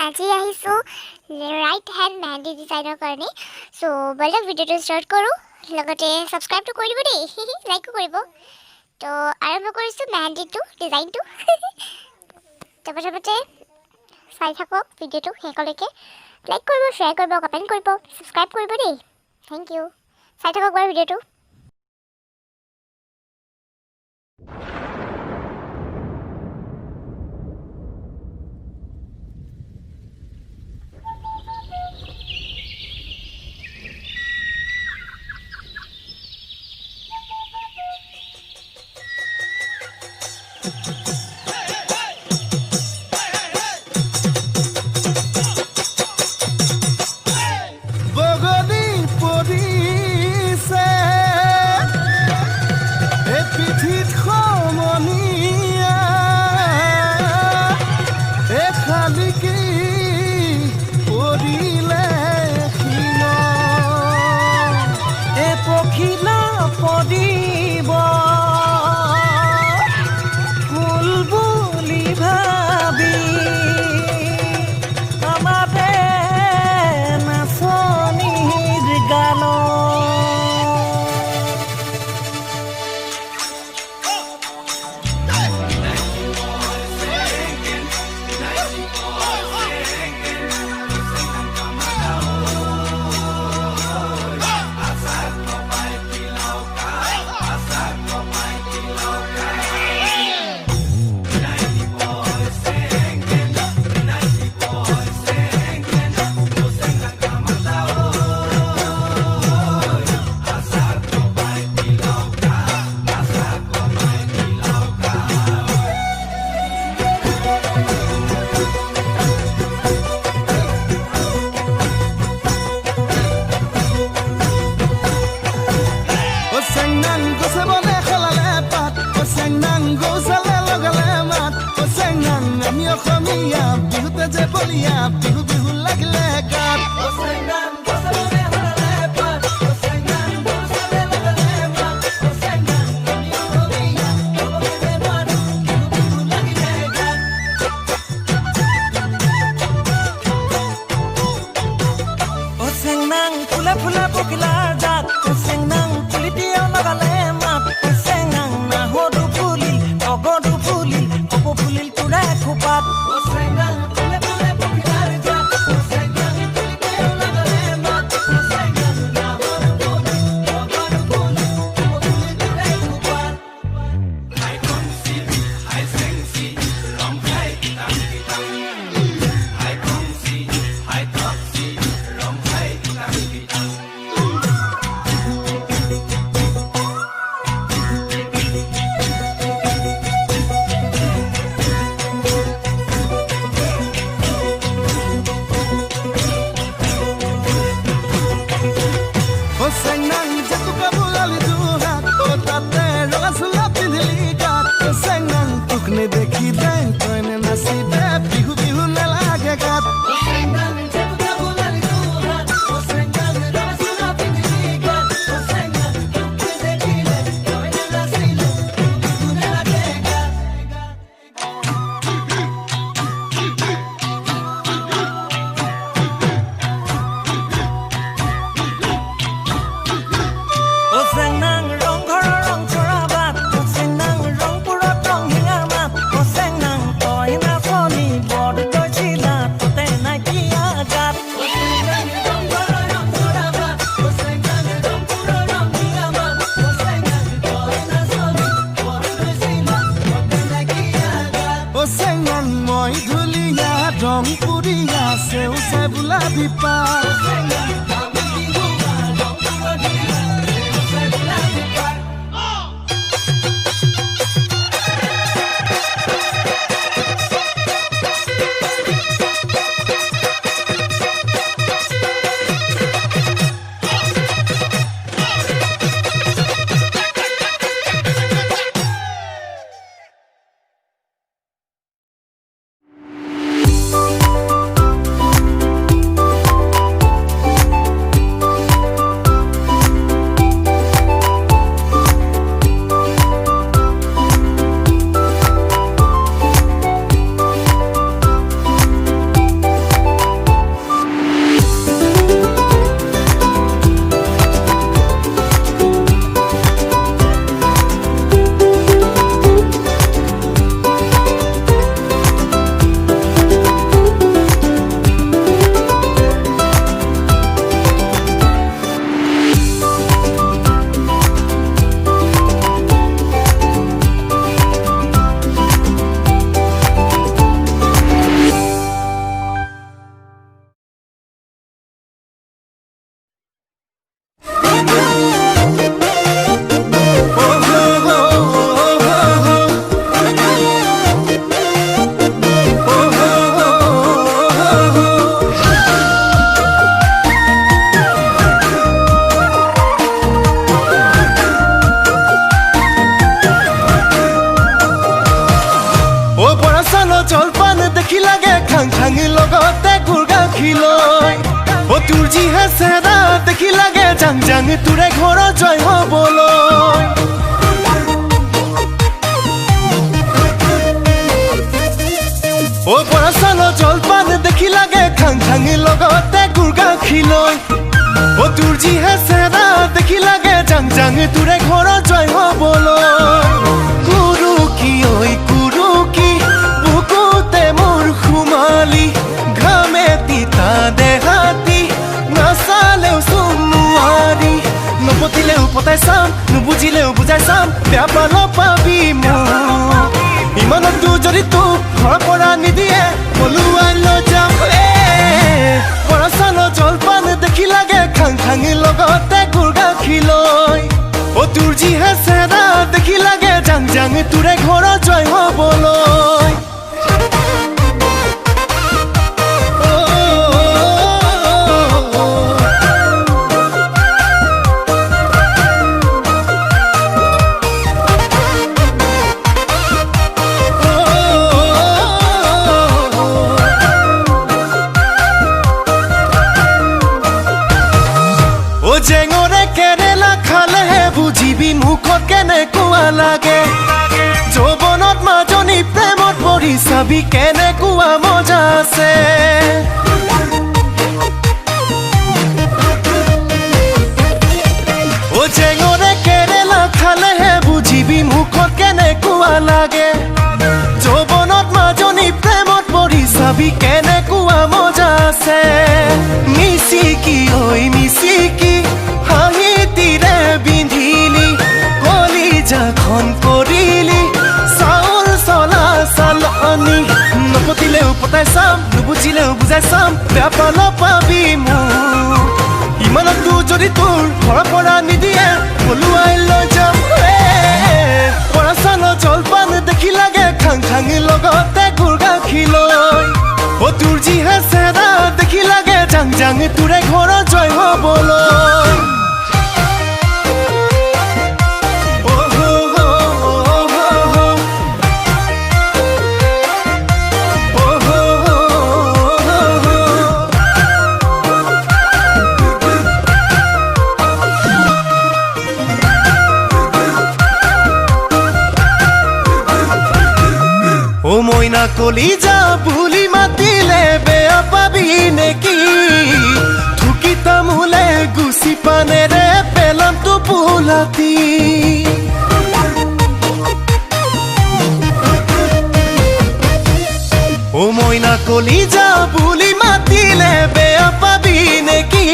আজি আহিছোঁ right hand mehndi ডিজাইনৰ কাৰণে। চ' ব'লক ভিডিঅ'টো ষ্টাৰ্ট কৰোঁ, লগতে ছাবস্ক্ৰাইবটো কৰি দিব দেই, লাইকো কৰিব। তো আৰম্ভ কৰিছোঁ মেহেন্দিটো ডিজাইনটো। তো প্ৰথমতে চাই থাকক ভিডিঅ'টো শেষলৈকে, লাইক কৰিব, শ্বেয়াৰ কৰিব, কমেণ্ট কৰিব, ছাবস্ক্ৰাইব কৰিব দেই। Thank you. চাই থাকক বাৰু ভিডিঅ'টো। বিহু বিহু লাগিলে গাত ফুলে ফুলে পকিলাৰ জাত চেংনাং পুলিটিও লগালে মাত চেংনাং নাহৰু ফুলিল অগৰু ফুলিল কপৌ ফুলিল তোৰা খোপাত দেখি দেন কইনে নাচি দে বিহু বিহু নালাগে গাত রং পুরিয়া সেও সে বুলাবি পা যিহে চেহেৰা দেখি লাগে জাং জাং তোৰে ঘৰত জয় হ'বলৈ ও বৰা চাউল জলপান দেখি লাগে খাং খাং লগতে গুৰ গাখীৰ লৈ ও তোৰ যিহে চেহেৰা দেখি লাগে জাং জাং তোৰে ঘৰত জয় হ'বলৈ গুৰু কি ঐ গুৰু কি বুকুতে মোৰ সুমালি ঘামে তিতা দেহাতি নাচালেও চোন নোৱাৰি নপতিলেও পতাই চাম নুবুজিলেও বুজাই চাম বেয়া পাল পাবি মোক ইমানতো যদি তোক ঘৰৰ পৰা নিদিয়ে পলুৱাই লৈ যাম বৰা চাউল জলপান দেখি লাগে খাং খাং লগতে গুৰ গাখীৰ লৈ ও তোৰ যিহে চেহেৰা দেখি লাগে জাং জাং তোৰে ঘৰত জয় হ'বলৈ জেঙৰে কেৰেলা খালেহে বুজিবি মুখত কেনেকুৱা লাগে যৌৱনত মাজনী প্ৰেমত পৰি চাবি কেনেকুৱা মজা আছে ও জেঙৰে কেৰেলা খালেহে বুজিবি মুখত কেনেকুৱা লাগে যৌৱনত মাজনী প্ৰেমত পৰি চাবি কেনেকুৱা মজা আছে মিচিকি ঐ মিচিকি হাঁহি তিৰে বিন্ধিলি কলিজাখন কৰিলি চাউল চলা চালনি নপতিলেও পতাই চাম নুবুজিলেও বুজাই চাম বেয়া পাল পাবি মোক ইমানতো যদি তোৰ ঘৰৰ পৰা নিদিয়ে পলুৱাই লৈ যাম বৰা চাউল জলপান দেখি লাগে খাং খাং লগতে গুৰ গাখীৰ লৈ ও তোৰ যিহে চেহেৰা দেখি লাগে জাং জাং তোৰে ঘৰত জয় হ'বলৈ ও মইনা কলিজা বুলি মাতিলে বেয়া পাবি নেকি থুকি তামোলে গুচি পানেৰে পেলাম টোপোলাতি ও মইনা কলিজা বুলি মাতিলে বেয়া পাবি নেকি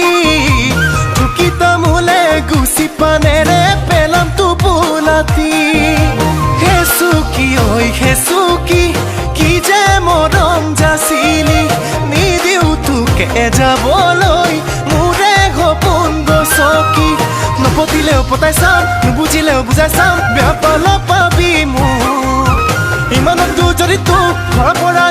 থুকি তামোলে গুচি পানেৰে পেলাম টোপোলাতি হেচুকি ঐ হেচুকি কি যে মৰম যাচিলি নিদিও তোকে যাবলৈ মোৰে সপোন গছকি নপতিলেও পতাই চাম নুবুজিলেও বুজাই চাম বেয়া পাল পাবি মোক ইমানতো যদি তোক ঘৰৰ পৰা